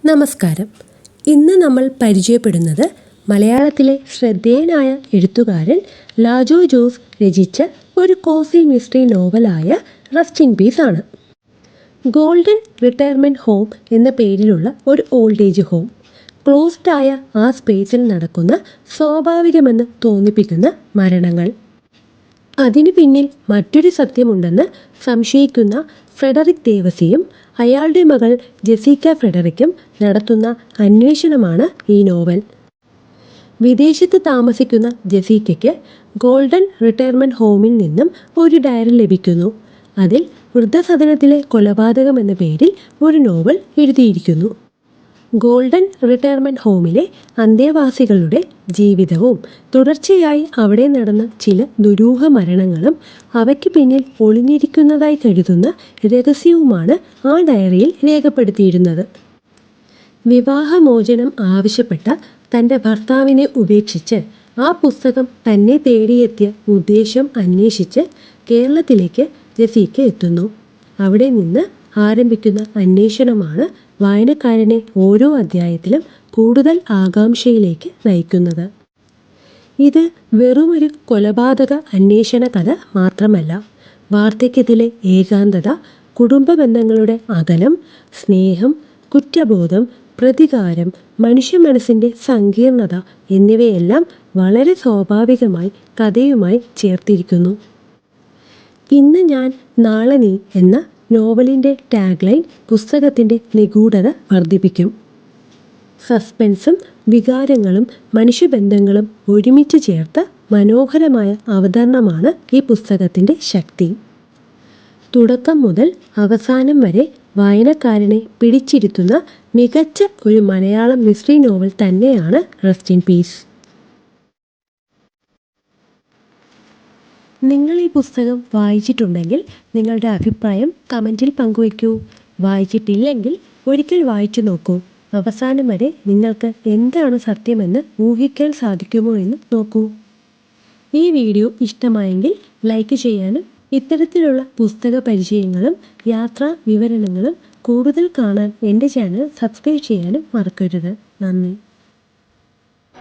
നമസ്കാരം. ഇന്ന് നമ്മൾ പരിചയപ്പെടുന്നത് മലയാളത്തിലെ ശ്രദ്ധേയനായ എഴുത്തുകാരൻ ലാജോ ജോസ് രചിച്ച ഒരു കോസി മിസ്റ്ററി നോവലായ റസ്റ്റ് ഇൻ പീസ് ആണ്. ഗോൾഡൻ റിട്ടയർമെൻറ്റ് ഹോം എന്ന പേരിലുള്ള ഒരു ഓൾഡ് ഏജ് ഹോം. ക്ലോസ്ഡ് ആയ ആ സ്പേസിൽ നടക്കുന്ന സ്വാഭാവികമെന്ന് തോന്നിപ്പിക്കുന്ന മരണങ്ങൾ. അതിനു പിന്നിൽ മറ്റൊരു സത്യമുണ്ടെന്ന് സംശയിക്കുന്ന ഫ്രെഡറിക് ദേവസിയും അയാളുടെ മകൾ ജെസിക്ക ഫ്രെഡറിക്കും നടത്തുന്ന അന്വേഷണമാണ് ഈ നോവൽ. വിദേശത്ത് താമസിക്കുന്ന ജെസിക്കയ്ക്ക് ഗോൾഡൻ റിട്ടയർമെൻറ്റ് ഹോമിൽ നിന്നും ഒരു ഡയറി ലഭിക്കുന്നു. അതിൽ വൃദ്ധസദനത്തിലെ കൊലപാതകം എന്ന പേരിൽ ഒരു നോവൽ എഴുതിയിരിക്കുന്നു. ഗോൾഡൻ റിട്ടയർമെൻറ്റ് ഹോമിലെ അന്തേവാസികളുടെ ജീവിതവും തുടർച്ചയായി അവിടെ നടന്ന ചില ദുരൂഹ മരണങ്ങളും അവയ്ക്ക് പിന്നിൽ ഒളിഞ്ഞിരിക്കുന്നതായി കരുതുന്ന രഹസ്യവുമാണ് ആ ഡയറിയിൽ രേഖപ്പെടുത്തിയിരുന്നത്. വിവാഹമോചനം ആവശ്യപ്പെട്ട തൻ്റെ ഭർത്താവിനെ ഉപേക്ഷിച്ച് ആ പുസ്തകം തന്നെ തേടിയെത്തിയ ഉദ്ദേശം അന്വേഷിച്ച് കേരളത്തിലേക്ക് ജെസിക്ക എത്തുന്നു. അവിടെ നിന്ന് ആരംഭിക്കുന്ന അന്വേഷണമാണ് വായനക്കാരനെ ഓരോ അധ്യായത്തിലും കൂടുതൽ ആകാംക്ഷയിലേക്ക് നയിക്കുന്നത്. ഇത് വെറുമൊരു കൊലപാതക അന്വേഷണ കഥ മാത്രമല്ല. വാർദ്ധക്യത്തിലെ ഏകാന്തത, കുടുംബ ബന്ധങ്ങളുടെ അകലം, സ്നേഹം, കുറ്റബോധം, പ്രതികാരം, മനുഷ്യ മനസ്സിൻ്റെ സങ്കീർണത എന്നിവയെല്ലാം വളരെ സ്വാഭാവികമായി കഥയുമായി ചേർത്തിരിക്കുന്നു. ഇന്ന് ഞാൻ നാളെ നീ എന്ന നോവലിൻ്റെ ടാഗ്ലൈൻ പുസ്തകത്തിൻ്റെ നിഗൂഢത വർദ്ധിപ്പിക്കും. സസ്പെൻസും വികാരങ്ങളും മനുഷ്യബന്ധങ്ങളും ഒരുമിച്ച് ചേർത്ത മനോഹരമായ അവതരണമാണ് ഈ പുസ്തകത്തിൻ്റെ ശക്തി. തുടക്കം മുതൽ അവസാനം വരെ വായനക്കാരനെ പിടിച്ചിരുത്തുന്ന മികച്ച ഒരു മലയാളം മിസ്റ്ററി നോവൽ തന്നെയാണ് റസ്റ്റ് ഇൻ പീസ്. നിങ്ങൾ ഈ പുസ്തകം വായിച്ചിട്ടുണ്ടെങ്കിൽ നിങ്ങളുടെ അഭിപ്രായം കമൻറ്റിൽ പങ്കുവയ്ക്കൂ. വായിച്ചിട്ടില്ലെങ്കിൽ ഒരിക്കൽ വായിച്ചു നോക്കൂ. അവസാനം വരെ നിങ്ങൾക്ക് എന്താണ് സത്യമെന്ന് ഊഹിക്കാൻ സാധിക്കുമോ എന്ന് നോക്കൂ. ഈ വീഡിയോ ഇഷ്ടമായെങ്കിൽ ലൈക്ക് ചെയ്യാനും ഇത്തരത്തിലുള്ള പുസ്തക പരിചയങ്ങളും യാത്രാ വിവരണങ്ങളും കൂടുതൽ കാണാൻ എൻ്റെ ചാനൽ സബ്സ്ക്രൈബ് ചെയ്യാനും മറക്കരുത്. നന്ദി.